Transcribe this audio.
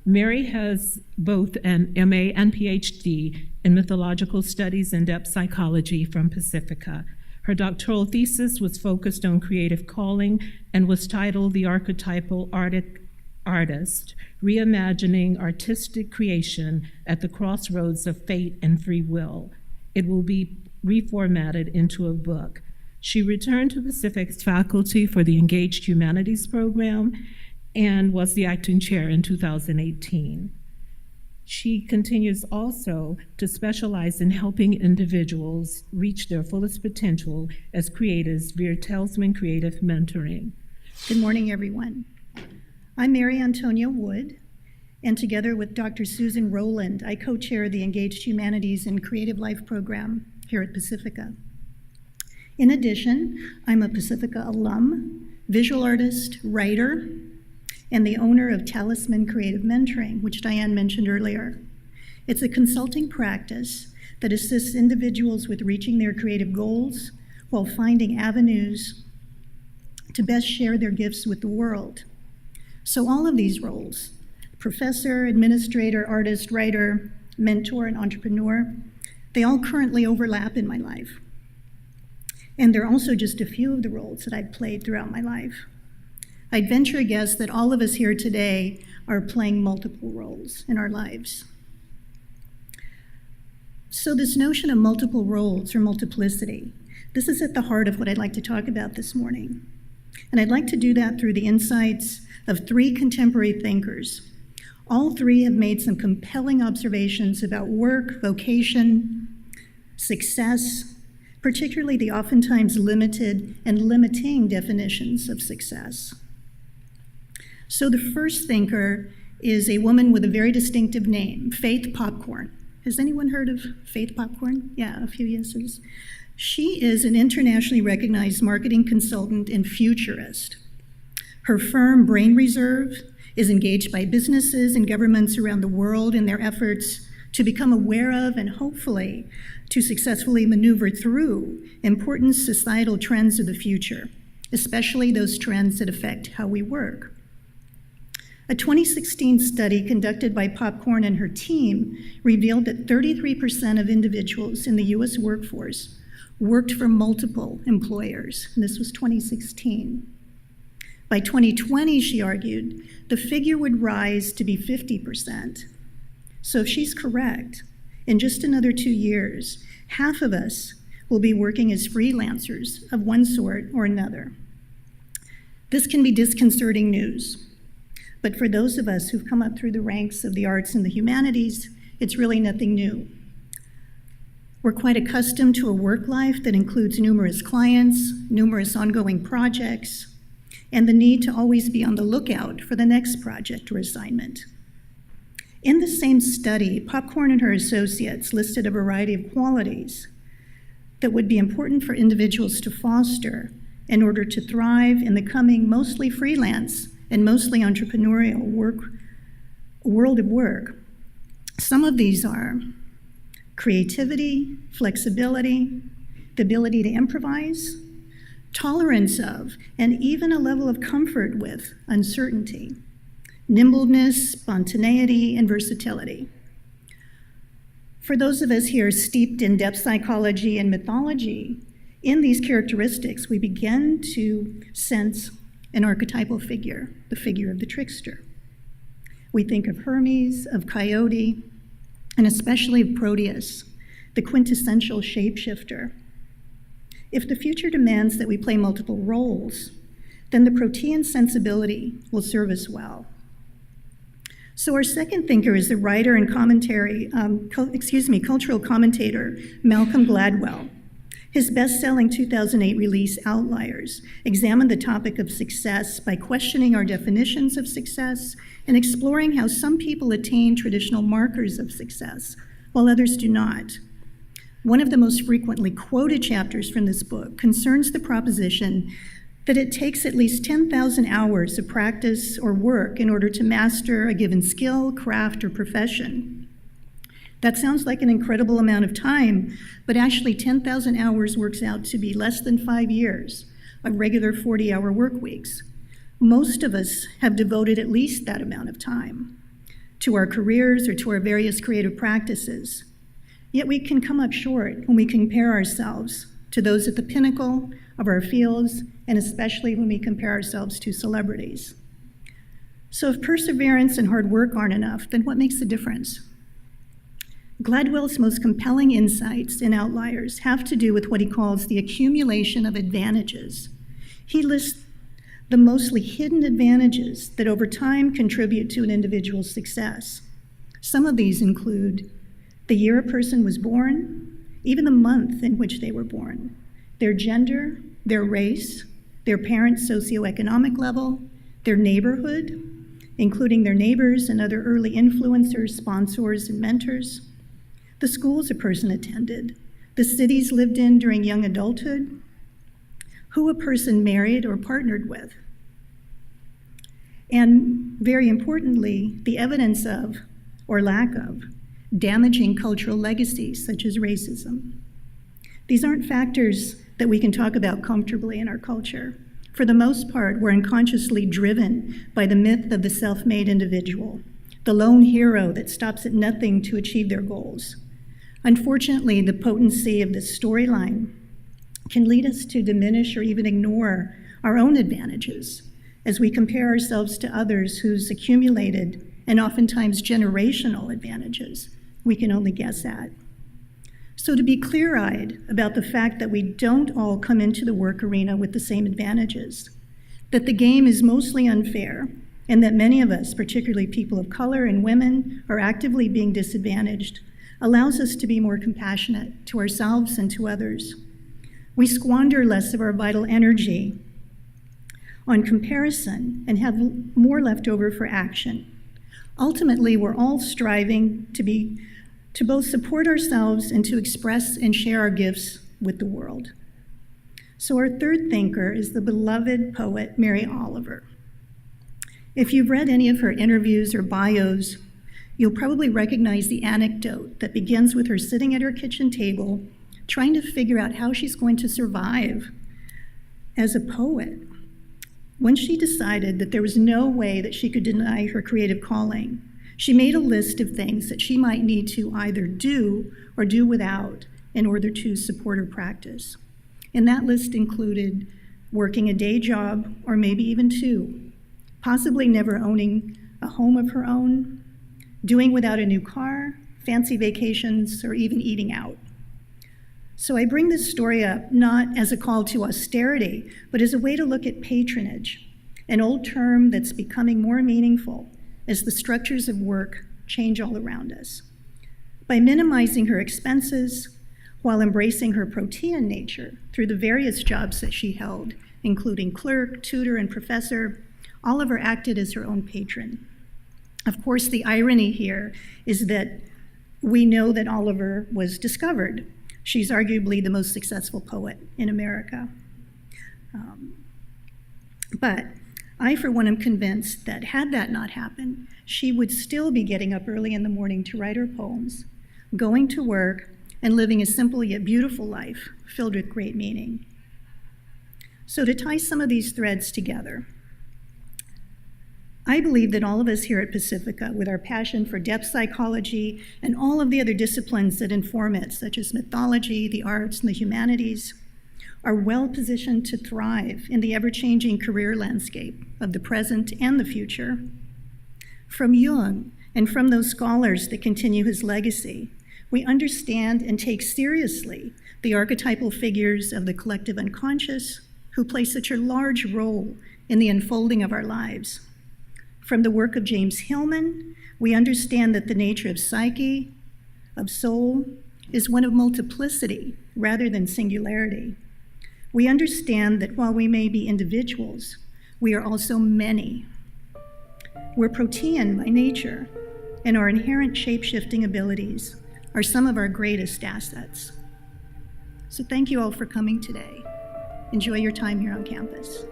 Mary has both an MA and PhD in mythological studies and depth psychology from Pacifica. Her doctoral thesis was focused on creative calling and was titled The Archetypal Artist, Reimagining Artistic Creation at the Crossroads of Fate and Free Will. It will be reformatted into a book. She returned to Pacific's faculty for the Engaged Humanities program and was the acting chair in 2018. She continues also to specialize in helping individuals reach their fullest potential as creators via Telsman Creative Mentoring. Good morning, everyone. I'm Mary Antonia Wood, and together with Dr. Susan Rowland, I co-chair the Engaged Humanities and Creative Life program here at Pacifica. In addition, I'm a Pacifica alum, visual artist, writer, and the owner of Talisman Creative Mentoring, which Diane mentioned earlier. It's a consulting practice that assists individuals with reaching their creative goals while finding avenues to best share their gifts with the world. So all of these roles, professor, administrator, artist, writer, mentor, and entrepreneur, they all currently overlap in my life. And they're also just a few of the roles that I've played throughout my life. I'd venture a guess that all of us here today are playing multiple roles in our lives. So this notion of multiple roles or multiplicity, this is at the heart of what I'd like to talk about this morning. And I'd like to do that through the insights of three contemporary thinkers. All three have made some compelling observations about work, vocation, success, particularly the oftentimes limited and limiting definitions of success. So the first thinker is a woman with a very distinctive name, Faith Popcorn. Has anyone heard of Faith Popcorn? Yeah, a few yeses. She is an internationally recognized marketing consultant and futurist. Her firm, Brain Reserve, is engaged by businesses and governments around the world in their efforts to become aware of and hopefully to successfully maneuver through important societal trends of the future, especially those trends that affect how we work. A 2016 study conducted by Popcorn and her team revealed that 33% of individuals in the US workforce worked for multiple employers, and this was 2016. By 2020, she argued, the figure would rise to be 50%. So if she's correct, in just another 2 years, half of us will be working as freelancers of one sort or another. This can be disconcerting news. But for those of us who've come up through the ranks of the arts and the humanities, it's really nothing new. We're quite accustomed to a work life that includes numerous clients, numerous ongoing projects, and the need to always be on the lookout for the next project or assignment. In the same study, Popcorn and her associates listed a variety of qualities that would be important for individuals to foster in order to thrive in the coming mostly freelance and mostly entrepreneurial world of work. Some of these are creativity, flexibility, the ability to improvise, tolerance of, and even a level of comfort with uncertainty, nimbleness, spontaneity, and versatility. For those of us here steeped in depth psychology and mythology, in these characteristics, we begin to sense an archetypal figure, the figure of the trickster. We think of Hermes, of Coyote, and especially of Proteus, the quintessential shapeshifter. If the future demands that we play multiple roles, then the Protean sensibility will serve us well. So our second thinker is the writer and cultural commentator, Malcolm Gladwell. His best-selling 2008 release, Outliers, examined the topic of success by questioning our definitions of success and exploring how some people attain traditional markers of success, while others do not. One of the most frequently quoted chapters from this book concerns the proposition that it takes at least 10,000 hours of practice or work in order to master a given skill, craft, or profession. That sounds like an incredible amount of time, but actually 10,000 hours works out to be less than 5 years of regular 40-hour work weeks. Most of us have devoted at least that amount of time to our careers or to our various creative practices. Yet we can come up short when we compare ourselves to those at the pinnacle of our fields, and especially when we compare ourselves to celebrities. So if perseverance and hard work aren't enough, then what makes the difference? Gladwell's most compelling insights in Outliers have to do with what he calls the accumulation of advantages. He lists the mostly hidden advantages that over time contribute to an individual's success. Some of these include the year a person was born, even the month in which they were born, their gender, their race, their parents' socioeconomic level, their neighborhood, including their neighbors and other early influencers, sponsors, and mentors, the schools a person attended, the cities lived in during young adulthood, who a person married or partnered with, and very importantly, the evidence of, or lack of, damaging cultural legacies such as racism. These aren't factors that we can talk about comfortably in our culture. For the most part, we're unconsciously driven by the myth of the self-made individual, the lone hero that stops at nothing to achieve their goals. Unfortunately, the potency of this storyline can lead us to diminish or even ignore our own advantages as we compare ourselves to others whose accumulated and oftentimes generational advantages we can only guess at. So to be clear-eyed about the fact that we don't all come into the work arena with the same advantages, that the game is mostly unfair, and that many of us, particularly people of color and women, are actively being disadvantaged, allows us to be more compassionate to ourselves and to others. We squander less of our vital energy on comparison and have more left over for action. Ultimately, we're all striving to both support ourselves and to express and share our gifts with the world. So our third thinker is the beloved poet Mary Oliver. If you've read any of her interviews or bios, you'll probably recognize the anecdote that begins with her sitting at her kitchen table, trying to figure out how she's going to survive as a poet. When she decided that there was no way that she could deny her creative calling, she made a list of things that she might need to either do or do without in order to support her practice. And that list included working a day job, or maybe even two, possibly never owning a home of her own, doing without a new car, fancy vacations, or even eating out. So I bring this story up not as a call to austerity, but as a way to look at patronage, an old term that's becoming more meaningful as the structures of work change all around us. By minimizing her expenses while embracing her protean nature through the various jobs that she held, including clerk, tutor, and professor, Oliver acted as her own patron. Of course, the irony here is that we know that Oliver was discovered. She's arguably the most successful poet in America. But I, for one, am convinced that had that not happened, she would still be getting up early in the morning to write her poems, going to work, and living a simple yet beautiful life filled with great meaning. So to tie some of these threads together, I believe that all of us here at Pacifica, with our passion for depth psychology and all of the other disciplines that inform it, such as mythology, the arts, and the humanities, are well positioned to thrive in the ever-changing career landscape of the present and the future. From Jung and from those scholars that continue his legacy, we understand and take seriously the archetypal figures of the collective unconscious who play such a large role in the unfolding of our lives. From the work of James Hillman, we understand that the nature of psyche, of soul, is one of multiplicity rather than singularity. We understand that while we may be individuals, we are also many. We're protean by nature, and our inherent shape-shifting abilities are some of our greatest assets. So thank you all for coming today. Enjoy your time here on campus.